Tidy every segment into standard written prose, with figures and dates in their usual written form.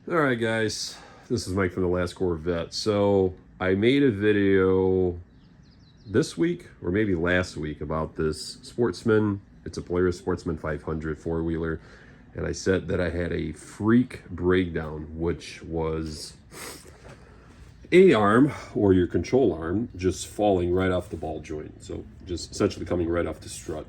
All right, guys, this is Mike from the Last Corvette. So I made a video this week or maybe last week about this Sportsman. It's a Polaris Sportsman 500 four-wheeler. And I said that I had a freak breakdown, which was A-arm or your control arm just falling right off the ball joint. So just essentially coming right off the strut.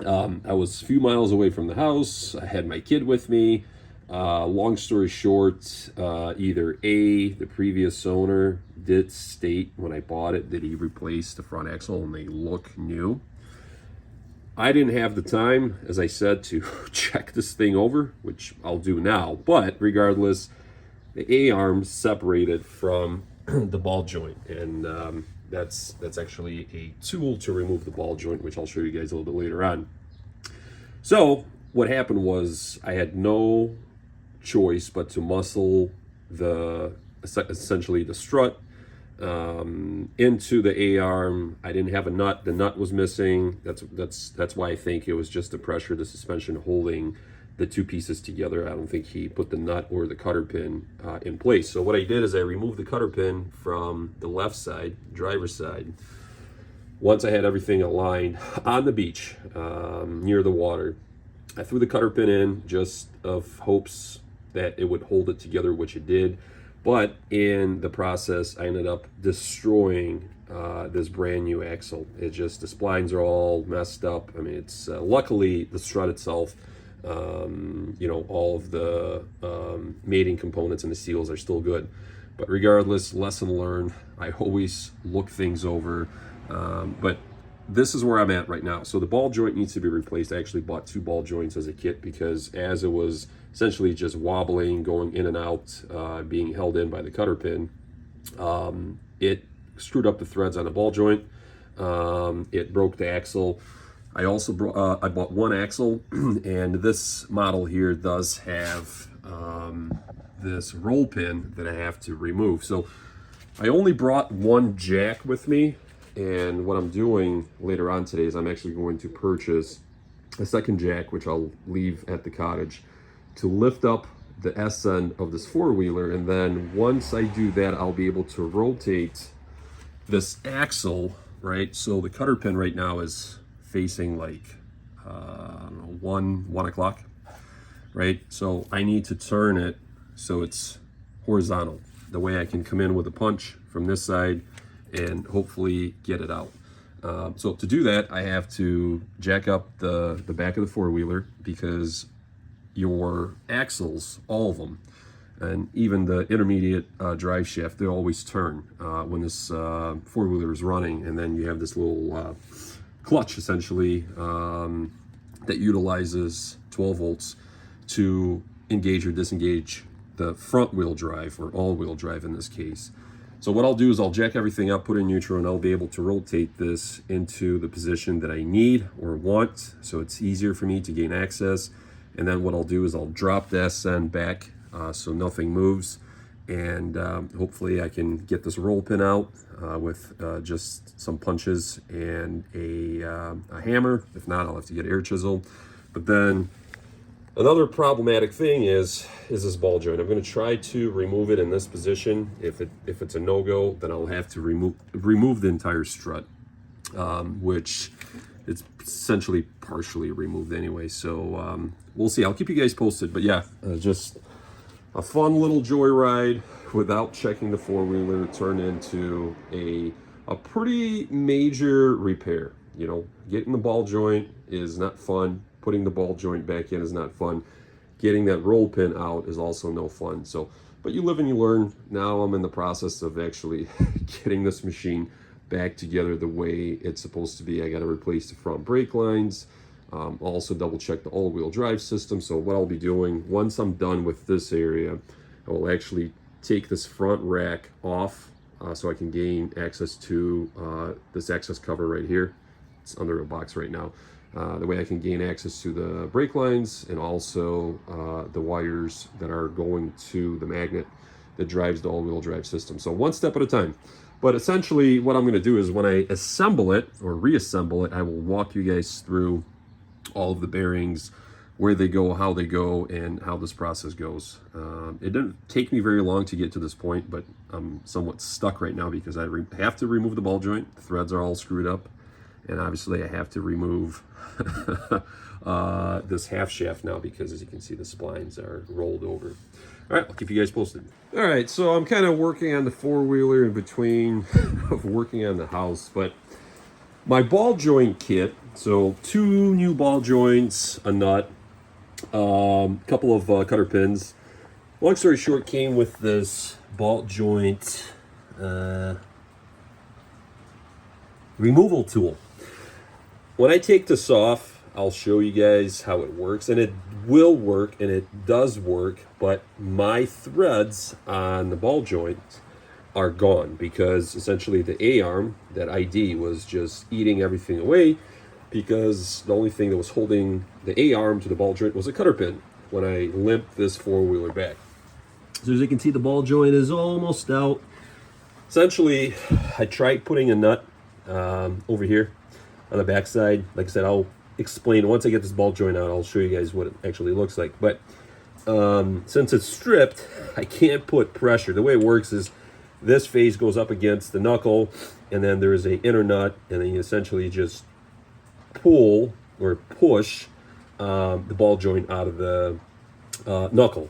I was a few miles away from the house. I had my kid with me. Long story short, either A, the previous owner did state when I bought it that he replaced the front axle and they look new. I didn't have the time, as I said, to check this thing over, which I'll do now. But regardless, the A-arm separated from the ball joint, and that's actually a tool to remove the ball joint, which I'll show you guys a little bit later on. So what happened was I had no choice but to muscle essentially the strut into the A-arm. I didn't have a nut. The nut was missing. That's why I think it was just the pressure of the suspension holding the two pieces together. I don't think he put the nut or the cutter pin in place. So what I did is I removed the cutter pin from the left side, driver's side. Once I had everything aligned on the beach near the water, I threw the cutter pin in just of hopes that it would hold it together, which it did. But in the process, I ended up destroying this brand new axle. The splines are all messed up. I mean, it's luckily the strut itself, all of the mating components and the seals are still good. But regardless, lesson learned. I always look things over. But this is where I'm at right now. So the ball joint needs to be replaced. I actually bought two ball joints as a kit because as it was essentially just wobbling, going in and out, being held in by the cutter pin, it screwed up the threads on the ball joint. It broke the axle. I also I bought one axle, and this model here does have this roll pin that I have to remove. So I only brought one jack with me. And what I'm doing later on today is I'm actually going to purchase a second jack, which I'll leave at the cottage, to lift up the S end of this four-wheeler. And then once I do that, I'll be able to rotate this axle, right? So the cutter pin right now is facing like, I don't know, 1 o'clock, right? So I need to turn it so it's horizontal. The way I can come in with a punch from this side and hopefully get it out. So to do that, I have to jack up the back of the four-wheeler because your axles, all of them, and even the intermediate drive shaft, they always turn when this four-wheeler is running. And then you have this little clutch, essentially, that utilizes 12 volts to engage or disengage the front-wheel drive, or all-wheel drive in this case. So what I'll do is I'll jack everything up, put in neutral, and I'll be able to rotate this into the position that I need or want, so it's easier for me to gain access. And then what I'll do is I'll drop the SN back so nothing moves, and hopefully I can get this roll pin out with just some punches and a hammer. If not, I'll have to get an air chisel. But then another problematic thing is this ball joint. I'm going to try to remove it in this position. If it's a no-go, then I'll have to remove the entire strut, which it's essentially partially removed anyway. So we'll see. I'll keep you guys posted. But yeah, just a fun little joyride without checking the four-wheeler turned into a pretty major repair. You know, getting the ball joint is not fun. Putting the ball joint back in is not fun. Getting that roll pin out is also no fun. So, but you live and you learn. Now I'm in the process of actually getting this machine back together the way it's supposed to be. I got to replace the front brake lines. Also double check the all-wheel drive system. So what I'll be doing once I'm done with this area, I will actually take this front rack off so I can gain access to this access cover right here. It's under a box right now. The way I can gain access to the brake lines and also the wires that are going to the magnet that drives the all-wheel drive system. So one step at a time. But essentially what I'm going to do is when I assemble it or reassemble it, I will walk you guys through all of the bearings, where they go, how they go, and how this process goes. It didn't take me very long to get to this point, but I'm somewhat stuck right now because I have to remove the ball joint. The threads are all screwed up, and obviously I have to remove this half shaft now because, as you can see, the splines are rolled over. All right, I'll keep you guys posted. All right, so I'm kind of working on the four-wheeler in between of working on the house, but my ball joint kit, so 2 new ball joints, a nut, couple of cutter pins. Long story short, came with this ball joint removal tool. When I take this off, I'll show you guys how it works, and it will work, and it does work, but my threads on the ball joint are gone because essentially the A-arm, that ID, was just eating everything away because the only thing that was holding the A-arm to the ball joint was a cutter pin when I limped this four-wheeler back. So as you can see, the ball joint is almost out. Essentially, I tried putting a nut over here on the backside. Like I said, I'll explain once I get this ball joint out. I'll show you guys what it actually looks like. But since it's stripped, I can't put pressure. The way it works is this face goes up against the knuckle, and then there is a inner nut, and then you essentially just pull or push the ball joint out of the knuckle.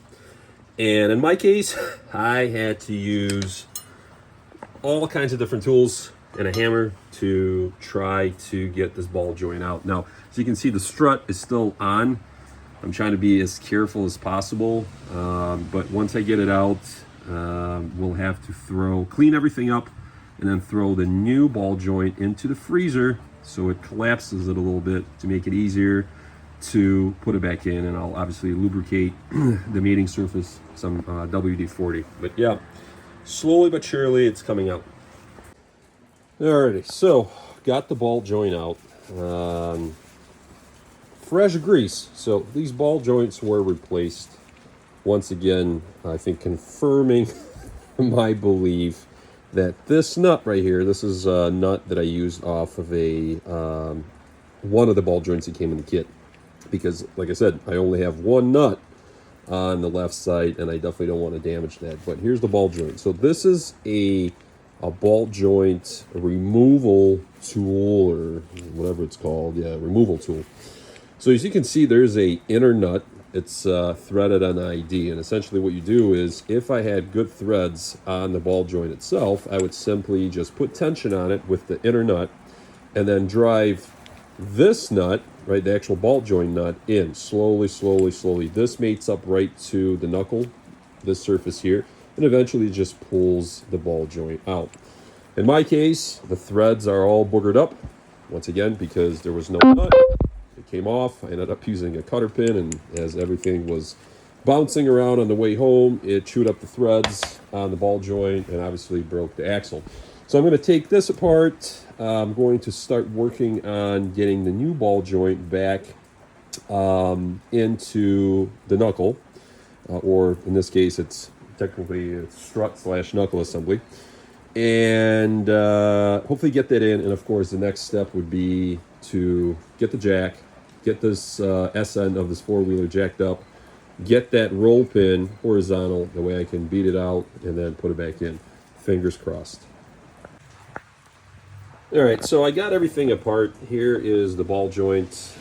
And in my case, I had to use all kinds of different tools and a hammer to try to get this ball joint out. Now, as you can see, the strut is still on. I'm trying to be as careful as possible, but once I get it out, we'll have to clean everything up, and then throw the new ball joint into the freezer so it collapses it a little bit to make it easier to put it back in. And I'll obviously lubricate the mating surface, some WD-40. But yeah, slowly but surely it's coming out. Alrighty, so got the ball joint out. Fresh grease. So these ball joints were replaced. Once again, I think confirming my belief that this nut right here, this is a nut that I used off of one of the ball joints that came in the kit. Because, like I said, I only have one nut on the left side, and I definitely don't want to damage that. But here's the ball joint. So this is a ball joint removal tool, or whatever it's called. Yeah, removal tool. So as you can see, there's a inner nut. It's threaded on ID, and essentially what you do is, if I had good threads on the ball joint itself, I would simply just put tension on it with the inner nut, and then drive this nut, right, the actual ball joint nut, in slowly, slowly, slowly. This mates up right to the knuckle, this surface here, and eventually just pulls the ball joint out. In my case, the threads are all boogered up, once again, because there was no nut. It came off. I ended up using a cutter pin, and as everything was bouncing around on the way home, it chewed up the threads on the ball joint and obviously broke the axle. So I'm going to take this apart. I'm going to start working on getting the new ball joint back into the knuckle, or in this case, it's technically a strut/knuckle assembly, and hopefully get that in. And of course, the next step would be to get the jack, get this S end of this four-wheeler jacked up, get that roll pin horizontal, the way I can beat it out and then put it back in. Fingers crossed. All right, so I got everything apart. Here is the ball joint.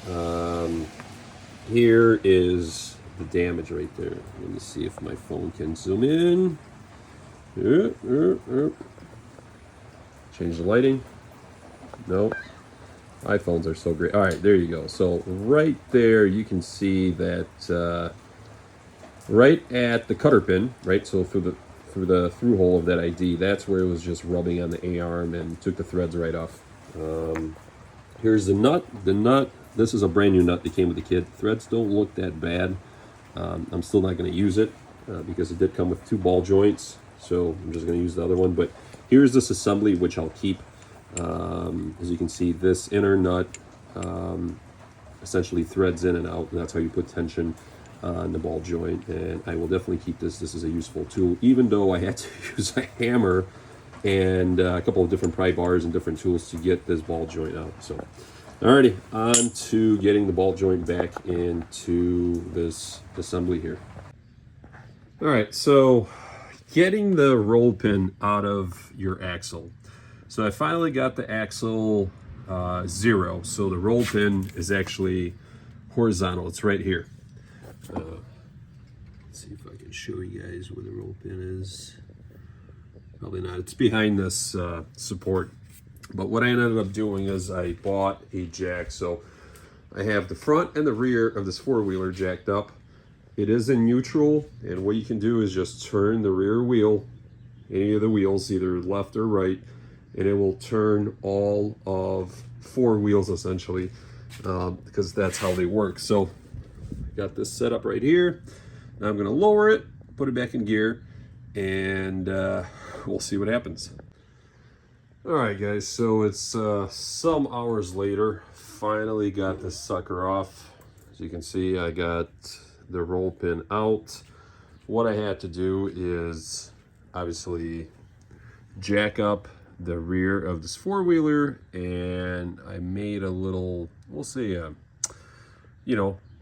Here is the damage right there. Let me see if my phone can zoom in. Change the lighting. No. iPhones are so great. All right, there you go. So right there, you can see that right at the cutter pin, right? So through the through hole of that ID, that's where it was just rubbing on the A-arm and took the threads right off. Here's the nut. The nut, this is a brand new nut that came with the kit. Threads don't look that bad. I'm still not going to use it because it did come with 2 ball joints. So I'm just going to use the other one. But here's this assembly, which I'll keep. As you can see, this inner nut essentially threads in and out, and that's how you put tension on the ball joint. And I will definitely keep this. This is a useful tool, even though I had to use a hammer and a couple of different pry bars and different tools to get this ball joint out. So Alrighty, on to getting the ball joint back into this assembly here. Alright, so getting the roll pin out of your axle. So I finally got the axle 0, so the roll pin is actually horizontal. It's right here. Let's see if I can show you guys where the roll pin is. Probably not. It's behind this support. But what I ended up doing is I bought a jack. So I have the front and the rear of this four-wheeler jacked up. It is in neutral, and what you can do is just turn the rear wheel, any of the wheels, either left or right, and it will turn all of four wheels essentially, because that's how they work. So I got this set up right here. Now I'm going to lower it, put it back in gear, and we'll see what happens. All right, guys, so it's some hours later. Finally got this sucker off. As you can see, I got the roll pin out. What I had to do is obviously jack up the rear of this four-wheeler, and I made a little, we'll say a,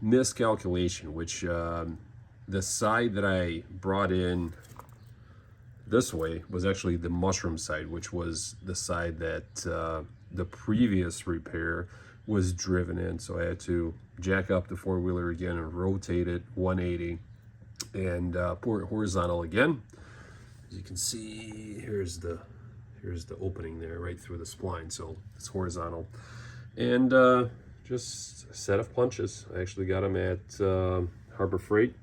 miscalculation, which the side that I brought in this way was actually the mushroom side, which was the side that the previous repair was driven in. So I had to jack up the four-wheeler again and rotate it 180 and pour it horizontal again. As you can see, here's the opening there right through the spline, so it's horizontal. And just a set of punches. I actually got them at Harbor Freight.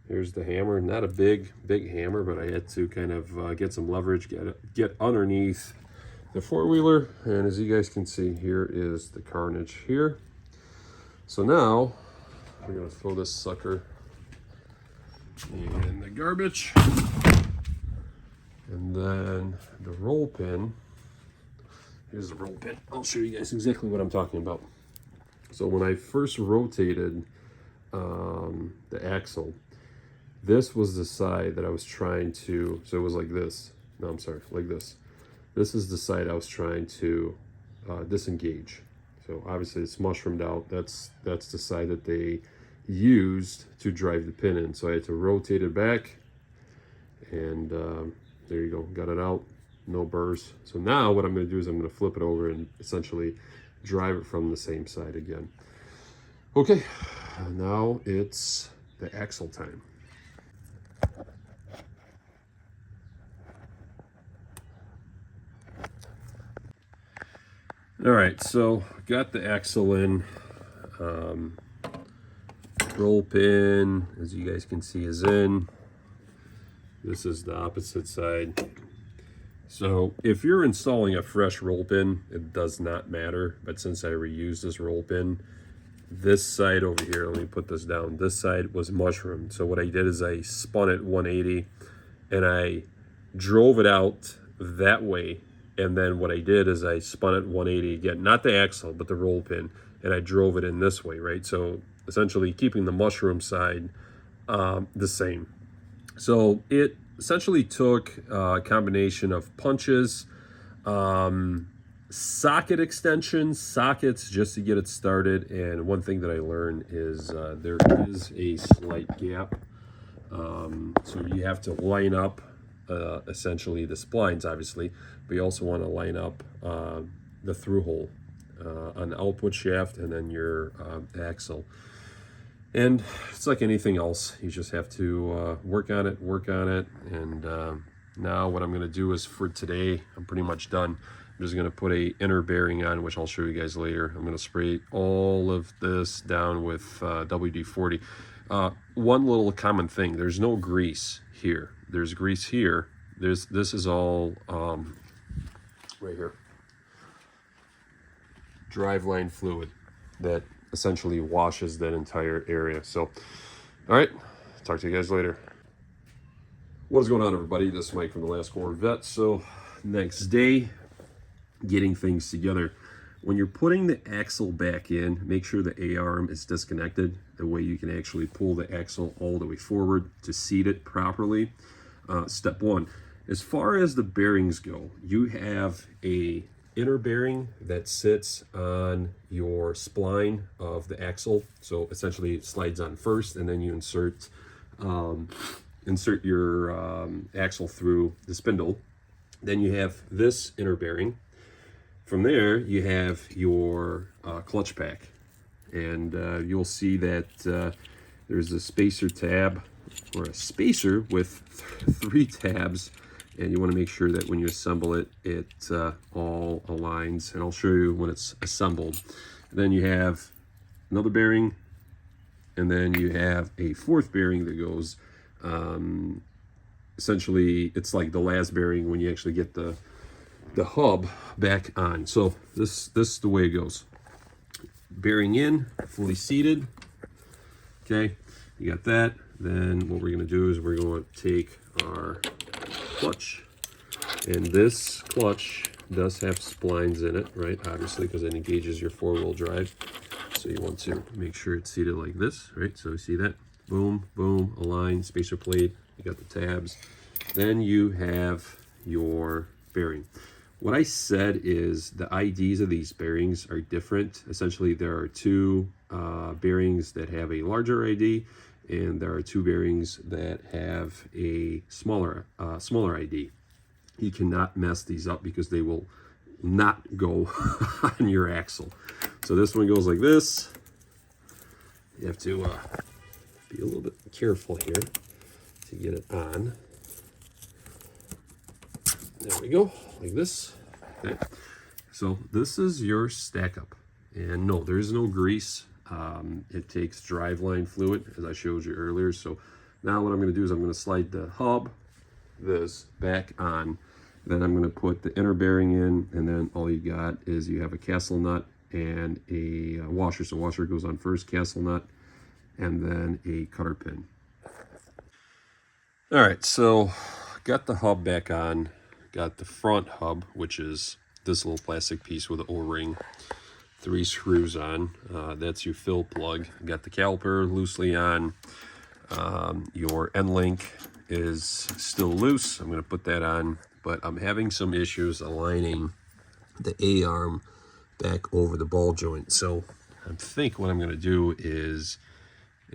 Here's the hammer. Not a big hammer, but I had to kind of get some leverage, get underneath the four-wheeler. And as you guys can see, here is the carnage here. So now we're gonna throw this sucker in the garbage. And then the roll pin. Here's the roll pin. I'll show you guys exactly what I'm talking about. So when I first rotated the axle, this was the side that I was trying to, so it was like this. No, I'm sorry, like this. This is the side I was trying to disengage. So obviously it's mushroomed out. That's the side that they used to drive the pin in. So I had to rotate it back, and there you go, got it out, no burrs. So now what I'm gonna do is I'm gonna flip it over and essentially drive it from the same side again. Okay, now it's the axle time. All right, so got the axle in. Roll pin, as you guys can see, is in. This is the opposite side. So if you're installing a fresh roll pin, it does not matter. But since I reused this roll pin, this side over here, let me put this down, this side was mushroomed. So what I did is I spun it 180 and I drove it out that way. And then what I did is I spun it 180 again, not the axle, but the roll pin, and I drove it in this way, right? So essentially keeping the mushroom side the same. So it essentially took a combination of punches, socket extensions, sockets just to get it started. And one thing that I learned is there is a slight gap. So you have to line up essentially the splines, obviously, but you also want to line up the through hole on the output shaft and then your axle. And it's like anything else, you just have to work on it. And now what I'm going to do is, for today, I'm pretty much done. I'm just going to put a inner bearing on, which I'll show you guys later. I'm going to spray all of this down with WD-40. One little common thing, there's no grease here. There's grease here. This is all right here. Driveline fluid that essentially washes that entire area. So, all right, talk to you guys later. What is going on, everybody? This is Mike from the Last Corvette. So, next day, getting things together. When you're putting the axle back in, make sure the A-arm is disconnected. The way you can actually pull the axle all the way forward to seat it properly. Step one. As far as the bearings go, you have a inner bearing that sits on your spline of the axle. So essentially it slides on first, and then you insert your axle through the spindle. Then you have this inner bearing. From there, you have your clutch pack. And you'll see that there's a spacer tab, or a spacer with 3 tabs. And you want to make sure that when you assemble it, it all aligns. And I'll show you when it's assembled. And then you have another bearing, and then you have a 4th bearing that goes, essentially, it's like the last bearing when you actually get the hub back on. So this is the way it goes. Bearing in, fully seated. Okay, you got that. Then what we're going to do is we're going to take our clutch, and this clutch does have splines in it, right? Obviously, because it engages your 4-wheel drive. So you want to make sure it's seated like this, right? So you see that? Boom, boom, align, spacer plate. You got the tabs. Then you have your bearing. What I said is the IDs of these bearings are different. Essentially, there are 2 bearings that have a larger ID, and there are 2 bearings that have a smaller ID. You cannot mess these up because they will not go on your axle. So this one goes like this. You have to be a little bit careful here to get it on. There we go, like this. Okay. So this is your stack up. And no, there is no grease. It takes driveline fluid, as I showed you earlier. So now what I'm going to do is I'm going to slide the hub, this, back on. Then I'm going to put the inner bearing in, and then all you got is you have a castle nut and a washer. So washer goes on first, castle nut, and then a cutter pin. All right, so got the hub back on. Got the front hub, which is this little plastic piece with an O-ring, 3 screws on. That's your fill plug. Got the caliper loosely on. Your end link is still loose. I'm going to put that on, but I'm having some issues aligning the A-arm back over the ball joint. So I think what I'm going to do is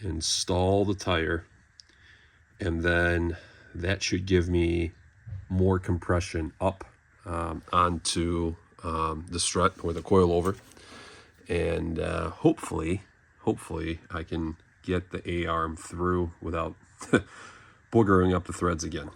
install the tire, and then that should give me more compression up onto the strut or the coilover, and hopefully I can get the A-arm through without boogering up the threads again.